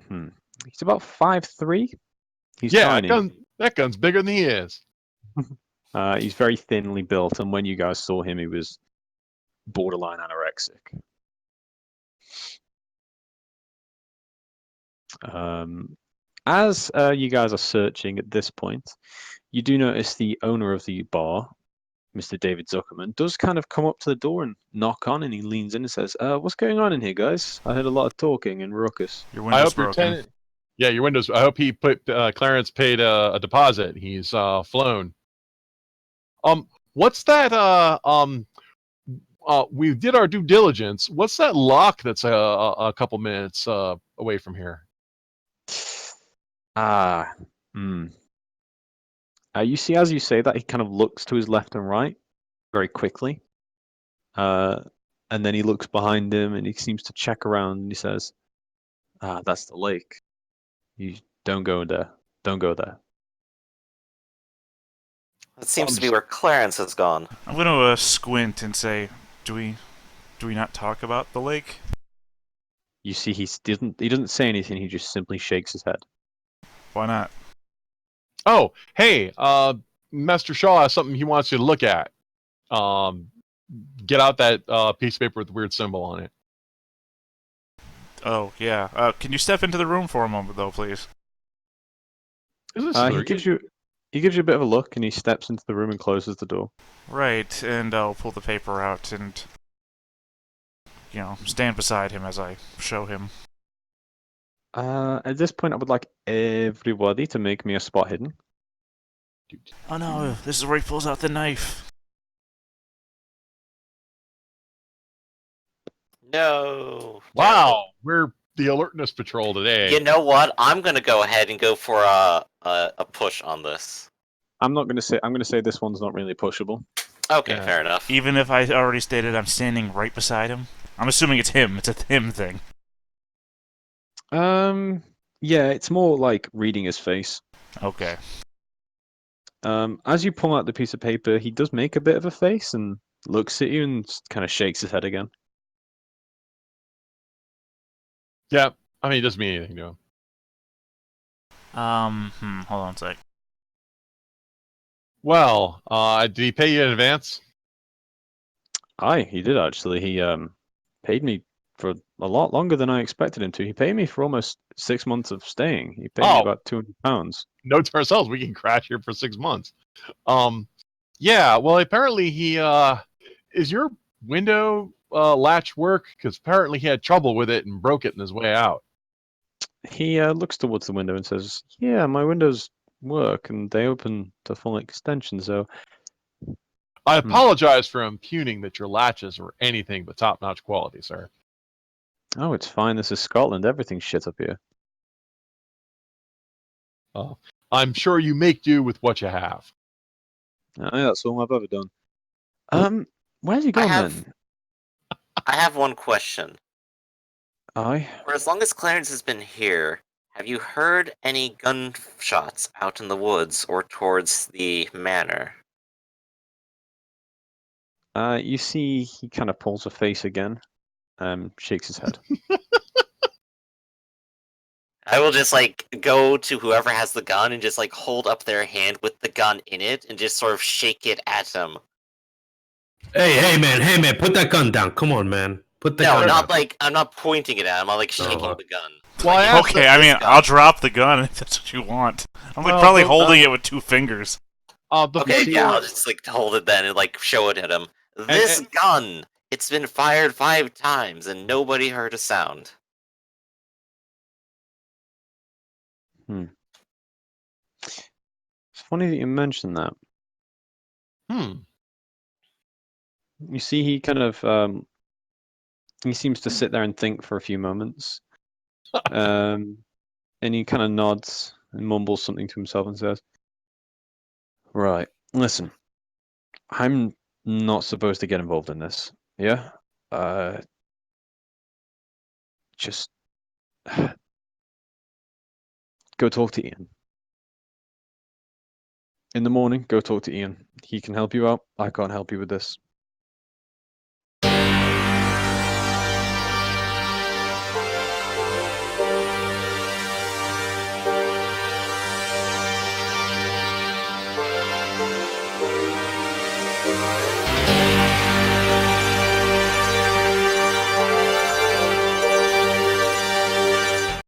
5'3". He's Yeah, tiny. that gun's bigger than he is. He's very thinly built, and when you guys saw him, he was borderline anorexic. As you guys are searching at this point, you do notice the owner of the bar, Mr. David Zuckerman, does kind of come up to the door and knock on, and he leans in and says, "What's going on in here, guys? I heard a lot of talking and ruckus." Your window's broken. Yeah, your windows. I hope he Clarence paid a deposit. He's flown. What's that? we did our due diligence. What's that lock that's a couple minutes away from here? Ah, hmm. You see, as you say that, he kind of looks to his left and right very quickly. And then he looks behind him and he seems to check around and he says, that's the lake. You don't go there. Don't go there. It seems to be where Clarence has gone. I'm gonna squint and say, do we not talk about the lake? You see, he doesn't say anything. He just simply shakes his head. Why not? Oh, hey, Master Shaw has something he wants you to look at. Get out that piece of paper with the weird symbol on it. Oh yeah. Can you step into the room for a moment, though, please? Is this He gives you a bit of a look and he steps into the room and closes the door. Right, and I'll pull the paper out and, stand beside him as I show him. At this point, I would like everybody to make me a spot hidden. Oh no, this is where he pulls out the knife. No. Wow, we're the alertness patrol today. You know what? I'm gonna go ahead and go for a push on this. I'm going to say this one's not really pushable. Okay, Yeah. fair enough. Even if I already stated I'm standing right beside him? I'm assuming it's him. It's a him thing. Yeah, it's more like reading his face. Okay. As you pull out the piece of paper, he does make a bit of a face and looks at you and kind of shakes his head again. Yeah, I mean, it doesn't mean anything to him. Hold on a sec. Well, did he pay you in advance? Aye, he did actually. He paid me for a lot longer than I expected him to. He paid me for almost 6 months of staying. He paid me about £200. Note to ourselves, we can crash here for 6 months. Yeah, well, apparently he, is your window latch work? Because apparently he had trouble with it and broke it on his way out. He looks towards the window and says, "Yeah, my windows work and they open to full extension, so..." I apologize for impugning that your latches were anything but top-notch quality, sir. Oh, it's fine. This is Scotland. Everything's shit up here. I'm sure you make do with what you have. That's all I've ever done. Where's he gone then? I have one question. Aye. For as long as Clarence has been here, have you heard any gunshots out in the woods or towards the manor? You see, he kind of pulls a face again, shakes his head. I will just go to whoever has the gun and just hold up their hand with the gun in it and just sort of shake it at them. Hey man, put that gun down. Come on, man. Put the gun not down. I'm not pointing it at him. I'm shaking the gun. Well, Okay, I mean, I'll drop the gun if that's what you want. I'm probably holding it with 2 fingers. Okay, yeah, I'll just hold it then and show it at him. This gun, it's been fired 5 times and nobody heard a sound. It's funny that you mentioned that. You see, he kind of he seems to sit there and think for a few moments, and he kind of nods and mumbles something to himself and says, "Right, listen, I'm not supposed to get involved in this. Yeah, just go talk to Ian. In the morning, go talk to Ian. He can help you out. I can't help you with this."